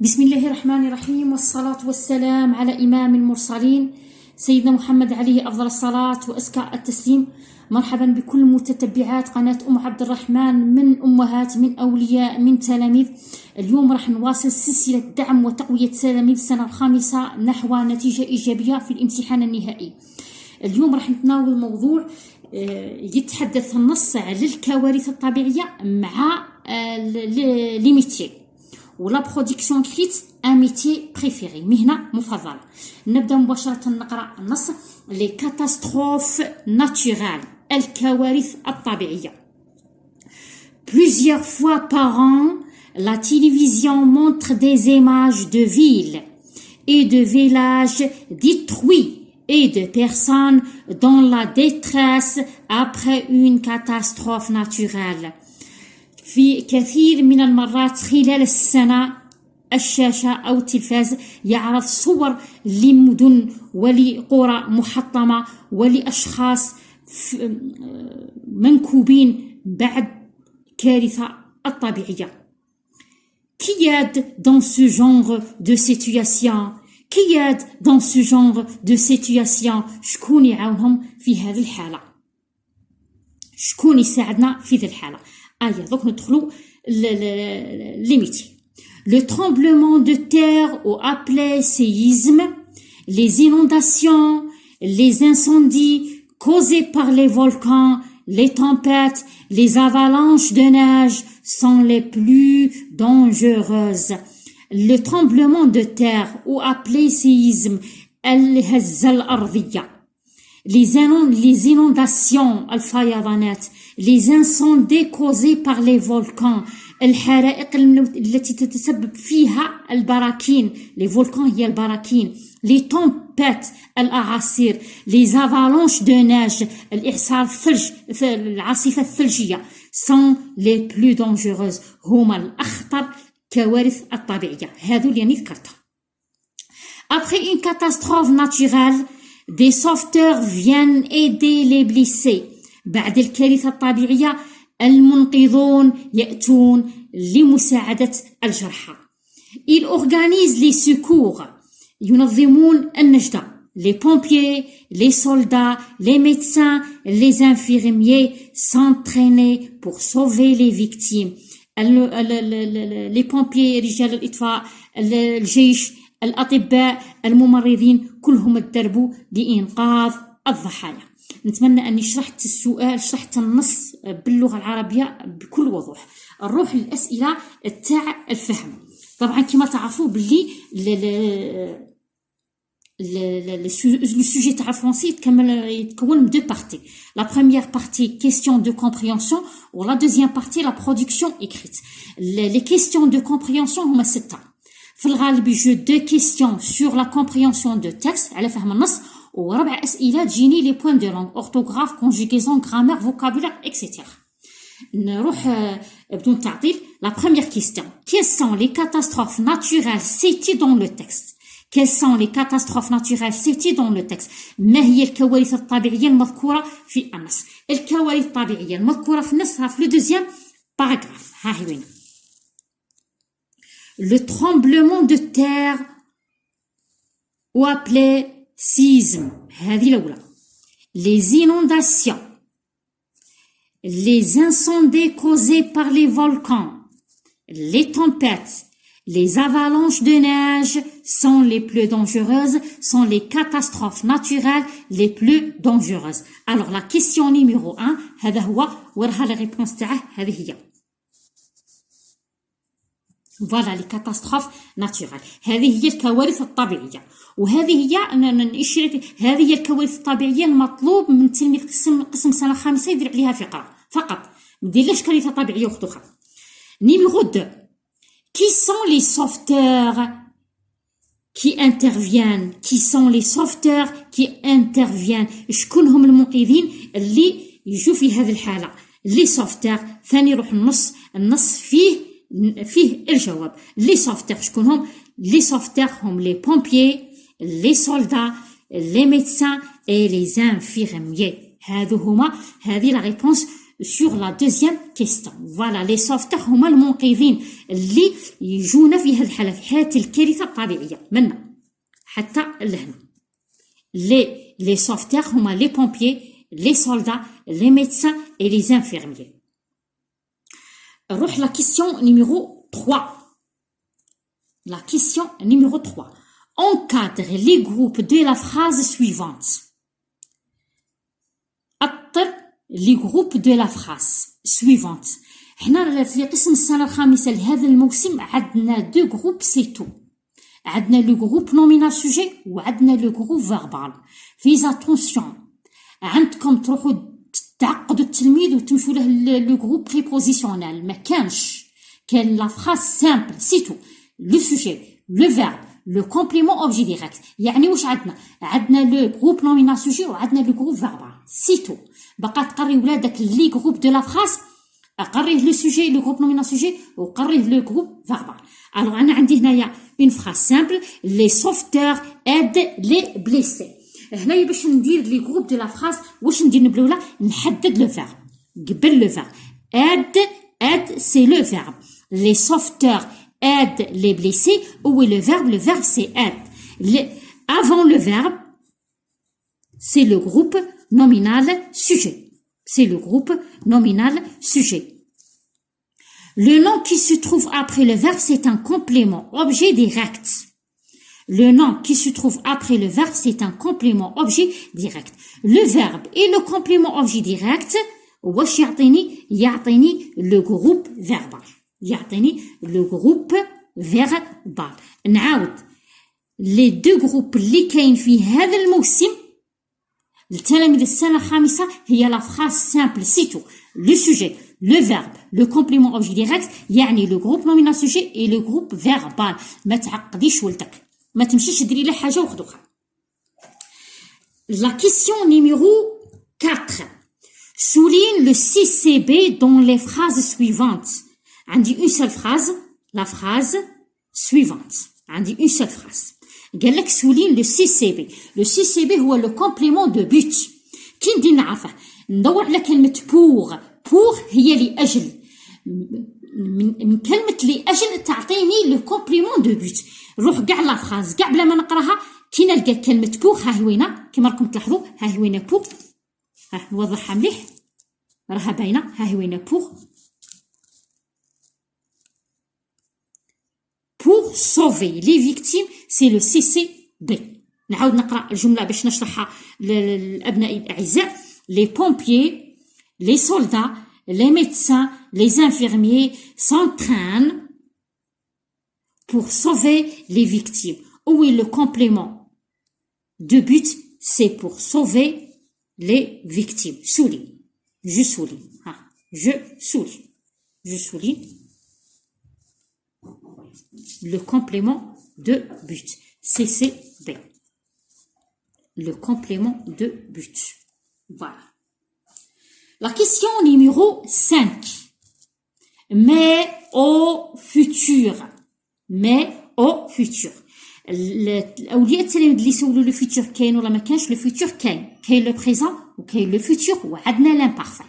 بسم الله الرحمن الرحيم، والصلاة والسلام على إمام المرسلين سيدنا محمد عليه أفضل الصلاة وأزكى التسليم. مرحبا بكل متتبعات قناة أم عبد الرحمن، من أمهات، من أولياء، من تلاميذ. اليوم راح نواصل سلسلة دعم وتقوية تلاميذ السنة الخامسة نحو نتيجة إيجابية في الامتحان النهائي. اليوم راح نتناول موضوع يتحدث النص على الكوارث الطبيعية مع لي ميتيي ولا برودكسيون كريت ان ميتيي بريفيري، مهنة مفضلة. نبدأ مباشرة نقرأ النص. لي كاتاستروف ناتورال، الكوارث الطبيعية. Plusieurs fois par an, la télévision montre des images de villes et de villages détruits et de personnes dans la détresse après une catastrophe naturelle. في كثير من المرات خلال السنة الشاشة أو التلفاز يعرض صور لمدن ولقرى محطمة ولأشخاص منكوبين بعد كارثة الطبيعية. Qui aide dans ce genre de situation? Qui aide dans ce genre de situation؟ شكون يعاونهم في هذه الحالة؟ شكون يساعدنا في هذه الحالة؟ دوك ندخلوا ليميتي. Le tremblement de terre ou appelé séisme, les inondations, les incendies causés par les volcans, les tempêtes, les avalanches de neige sont les plus dangereuses. Le tremblement de terre ou appelé séisme, الهزة الأرضية. Les inondations, الفيضانات, les incendies causés par les volcans, الحرائق التي تتسبب فيها البراكين. les volcans هي البراكين. les tempêtes, الأعاصير. les avalanches de neige, الإعصار الثلج، العاصفة الثلجية. sont les plus dangereuses، هما الأخطر كوارث الطبيعية. هذو اللي يعني ذكرتها. après une catastrophe naturelle, des sauveteurs viennent aider les blessés. بعد الكارثة الطبيعية المنقذون يأتون لمساعدة الجرحى. ils organisent les secours، ينظمون النجدة. les pompiers, les soldats, les médecins, les infirmiers s'entraînent pour sauver les victimes. les pompiers، رجال الإطفاء، الجيش، الأطباء، الممرضين، كلهم تدربوا لإنقاذ الضحايا. نتمنى أني شرحت السؤال، شرحت النص باللغة العربية بكل وضوح. نروح للأسئلة تاع الفهم. طبعا كما تعرفوا باللي le sujet تاع الفرنسي يتكون من deux parties. La première partie, question de compréhension, ou la deuxième partie, la production écrite. Les questions de compréhension هما 6. في الغالب يجو 2 questions sur la compréhension de texte على فهم النص، و4 أسئلة تجيني les points de langue, orthographe, conjugaison, grammaire, vocabulaire, etc. نروح بدون تعطيل. La première question. Quelles sont les catastrophes naturelles citées dans le texte? Quelles sont les catastrophes naturelles citées dans le texte؟ ما هي الكوارث الطبيعية المذكورة في النص؟ الكوارث الطبيعية المذكورة في النص في le deuxième paragraphe. ها هي وين. Le tremblement de terre ou appelé séisme، هذه الأولى. les inondations, les incendies causés par les volcans, les tempêtes, les avalanches de neige sont les plus dangereuses, sont les catastrophes naturelles les plus dangereuses. Alors la question numéro 1، هذا هو وراها la réponse تاعه، هذه هي. Voilà les catastrophes naturelles. هذه هي الكوارث الطبيعية، وهذه هي هذه هي الكوارث الطبيعية المطلوب من تلميذ قسم سنة خامسة يدير عليها فقرة فقط، ما يديرلاش كارثة طبيعية أخرى. Numéro 2. Qui sont les sauveteurs qui interviennent? Qui sont les sauveteurs qui interviennent؟ شكون هم المنقذين اللي يجوا في هذه الحالة؟ les sauveteurs. ثاني روح النص فيه الجواب. les sauveteurs شكون هم؟ les sauveteurs هم les pompiers, les soldats, les médecins et les infirmiers. هذه la réponse sur la deuxième question. Voilà, les sauveteurs هما المنقذين اللي يجونا في هذه الحالة في حالة الكارثة الطبيعية منا حتى لهنا. Les sauveteurs هما les pompiers, les soldats, les médecins et les infirmiers. نروح la question numéro 3. La question numéro 3. Encadre les groupes de la phrase suivante. أطر les groupes de la phrase suivante. حنا في قسم السنة الخامسة لهذا الموسم عندنا دو جروب سي تو. عندنا لو جروب نومينال سوجي وعندنا لو جروب فيربال. فيز اتونسيون عندكم تروحوا تعقدوا التلميذ وتمشوا له لو جروب بريبوزيسيونيل. ما كان لا فراز سامبل سي تو لو سوجي لو فيرب لو كومبليمون اوبجي ديريكت. يعني واش عندنا لو جروب نومينال سوجي وعندنا لو جروب فيربال سي تو. بقى تقري ولادك لي جروب دو لا فراز قريه لو سوجي لو جروب نومينال سوجي وقريه لو جروب فيربال. الوغ انا عندي هنايا اون فراز سامبل لي سوفتور اد لي بليسي. هنايا باش ندير لي جروب دو لا فراز واش ندير بالاولى نحدد لو فيرب قبل لو فيرب. اد سي لو فيرب. لي سوفتور اد لي بليسي. où est le verbe c'est aide. Avant le verbe c'est le groupe nominal sujet. C'est le groupe nominal sujet. Le nom qui se trouve après le verbe c'est un complément objet direct. Le nom qui se trouve après le verbe c'est un complément objet direct. Le verbe et le complément objet direct واش يعطيني le groupe verbal. يعطيني le groupe verbal. نعاود les deux groupes اللي كاين في هذا الموسم التلاميذ السنة الخامسة هي لا فراز سامبل سيتو لو سوجي لو فيرب لو كومبليمون اوبجي ديريكت. يعني لو جروب نومينال سوجي اي لو جروب فيربال. ما تعقديش ولدك ما تمشيش ديري له حاجة وخد اخرى. La question numéro 4. Souligne le 6CB dans les phrases suivantes. عندي une seule phrase, la phrase suivante. عندي une seule phrase. قال لك souligne le 6CB. Le 6CB هو le complément de but. كي ندير نعرفه ندور على كلمة pour هي لأجل. من كلمة لأجل تعطيني le complément de but. نروح كاع لا phrase كاع بلا ما نقراها كي نلقى كلمة pour ها هي وينه كما راكم تلاحظوا ها هي وينه pour. ها نوضحها مليح راها باينة ها هي وينه pour sauver les victimes c'est le CCB. نعاود نقرأ الجملة باش نشرحها للأبناء الأعزاء. Les pompiers, les soldats, les médecins, les infirmiers s'entraînent pour sauver les victimes. Où est le complément de but? C'est pour sauver les victimes. Souligne. Je souligne. Je souligne. Le complément de but. CCB. Le complément de but. Voilà. La question numéro 5. Mais au futur. الأولياء التلاميذ اللي يسولوا لو فيتور كاين ولا ما كانش. لو فيتور كاين لو بريزون وكاين لو فيتور وعندنا لامبارفان.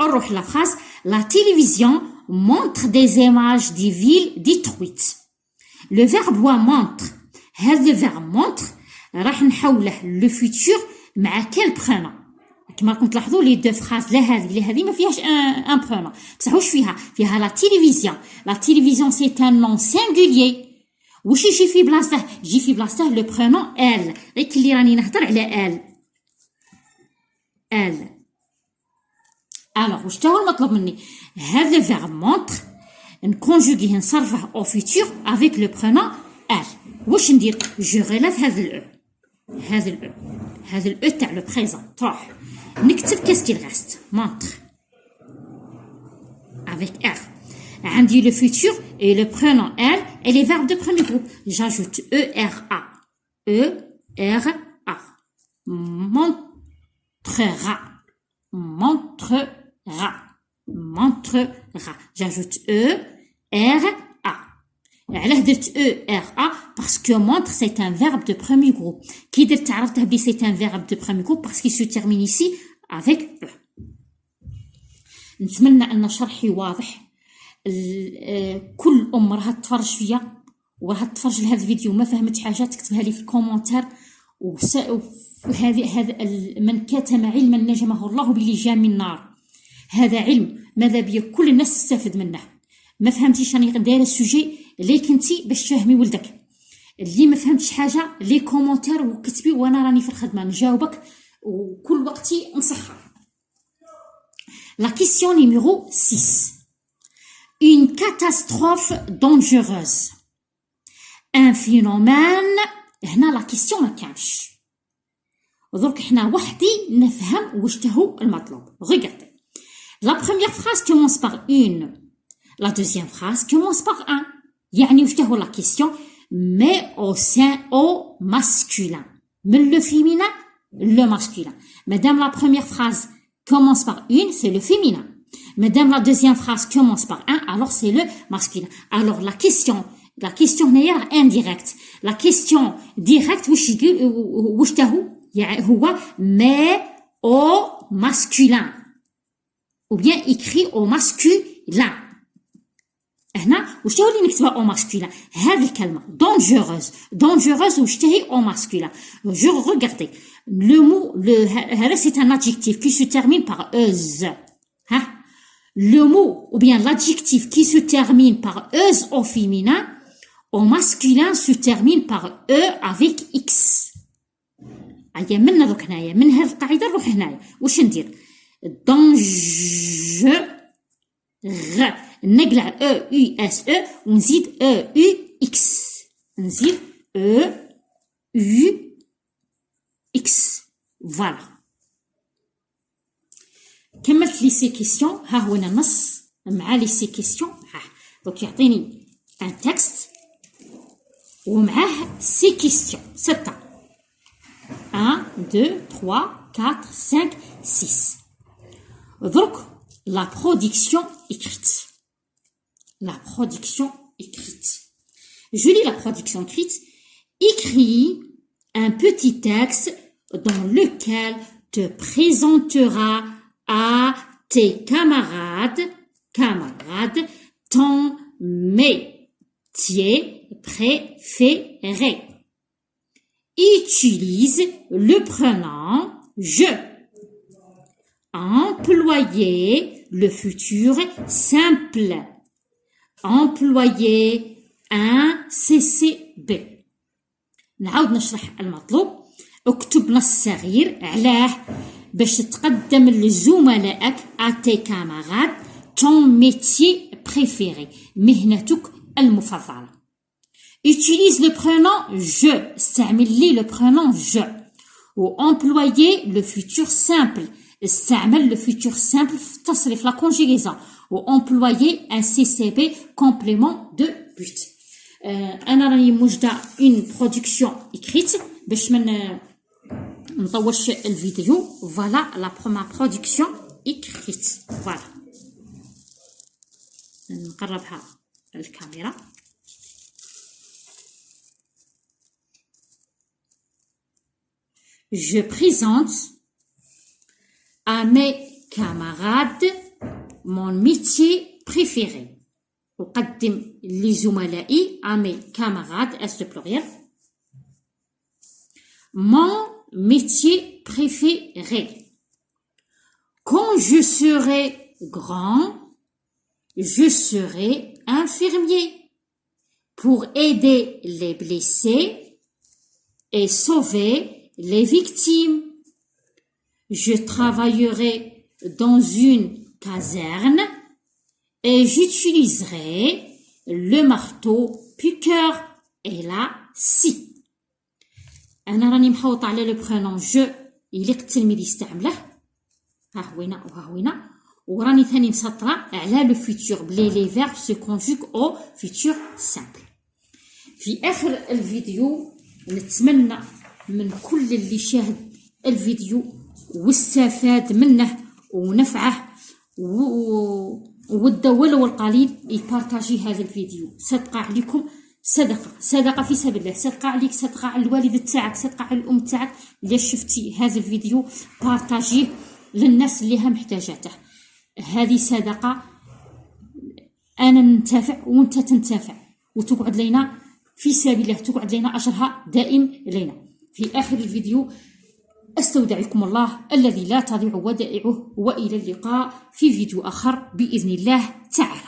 نروح لا فراز. La télévision montre des images des villes détruites. Le verbe montre. هذا le verbe montre راح نحوله لو فيتور مع كال برونون. كما راكم تلاحظوا لي دو فراز لا هذه ما فيهاش ان برونون بصح واش فيها لا تيليفزيون. لا تيليفزيون سي ان نون سينغوليي. واش يجي في بلاصته لو برونون ال. غير كلي راني نهضر على ال. الوغ واش هو المطلوب مني؟ هذا فيرب مونتر نكونجوغيه نصرفه او فيتور افيك لو برونون ال. واش ندير؟ جو غيلاف هذا الاو تاع لو بريزون تروح نكتب كاسكيل غاست مونتر افيك ار. عندي le futur et le prénom elle et les verbes de premier groupe. J'ajoute ERA. Montrera. J'ajoute ERA. علاه درت ERA parce que montre c'est un verbe de premier groupe. كي درت عرفته بلي c'est un verbe de premier groupe parce qu'il se termine ici avec E. نتمنى أن شرحي واضح. كل راها تتفرج فيا وراها تتفرج لهذا الفيديو ما فهمتش حاجه تكتبها لي في الكومنتير. هذا من كتم علما نجمه الله بلجام النار. هذا علم ماذا بيا كل الناس تستفد منه. ما فهمتيش راني دايره السوجي اللي كنتي باش تفهمي ولدك. اللي ما فهمتش حاجه لي كومنتير وكتبي وانا راني في الخدمه نجاوبك وكل وقتي نسخر. La question numéro 6. Une catastrophe dangereuse. Un phénomène. هنا لا كيسيون ما كانش. درك حنا وحدي نفهم واش هو المطلوب. Regardez. La première phrase commence par une. La deuxième phrase commence par un. يعني واش هو la question mais au sein au masculin. من le féminin le masculin. Madame la première phrase commence par une, c'est le féminin. Madame la deuxième phrase commence par un, alors c'est le masculin. Alors la question n'est pas indirecte. La question directe واش تاهو هو mais au masculin. Ou bien écrit au masculin. هنا واش تاهو اللي نكتبها au masculin. هذه الكلمة dangereuse واش تاهي au masculin. Je regardez. Le mot c'est un adjectif qui se termine par euse. Le mot ou bien l'adjectif qui se termine par euse au féminin, au masculin se termine par e avec x. هيا من دوك هنايا من هذه القاعده نروح هنايا واش ندير dangereux نقلع e u s e ونزيد e u x نزيد e u x. Voilà. كملت لي سي كيسيون. ها هو انا نص مع لي سي كيسيون. دونك يعطيني ان تكست ومعاه سي كيسيون 6. 1 2 3 4 5 6. درك la production écrite. La production écrite. Je lis la production écrite. Écris un petit texte dans lequel te présenteras à tes camarades ton métier préféré. Utilise le pronom je. Employer le futur simple. Employer un CCB. نعاود نشرح المطلوب. اكتب نص صغير علاه باش تقدم لزملائك à tes camarades ton métier préféré. مهنتك المفضلة. Utilise le pronom je. استعمل لي le pronom je. و employer le futur simple. استعمل le futur simple في تصريف la conjugaison. و employer un CCB complément de but. أنا راني موجدة une production écrite باش من نطولش الفيديو. Voilà la première production écrite. Voilà. نقربها الكاميرا. Je présente à mes camarades mon métier préféré. أقدم لزملائي à mes camarades est le pluriel mon métier préféré. Quand je serai grand, je serai infirmier pour aider les blessés et sauver les victimes. Je travaillerai dans une caserne et j'utiliserai le marteau piqueur et la scie. أنا راني محوطة على لو برونون جو يليق التلميذ يستعمله. ها هوينا وها هوينا. وراني ثاني مسطرة على لو فيتور بلي لي فيرب سو كونجوغ أو فيتور سامبل. في آخر الفيديو نتمنى من كل اللي شاهد الفيديو واستفاد منه ونفعه وده ولو القليل يبارطاجي هذا الفيديو. صدقة عليكم صدقة في سبيل الله. صدقة عليك، صدقة على الوالد تاعك، صدقة على الأم تاعك اللي شفتي هذا الفيديو. بارطاجيه للناس اللي هم محتاجاته. هذه صدقة، أنا ننتفع وأنت تنتفع، وتقعد لنا في سبيل الله، تقعد لنا أجرها دائم لنا. في آخر الفيديو أستودعكم الله الذي لا تضيع ودائعه، وإلى اللقاء في فيديو آخر بإذن الله تعالى.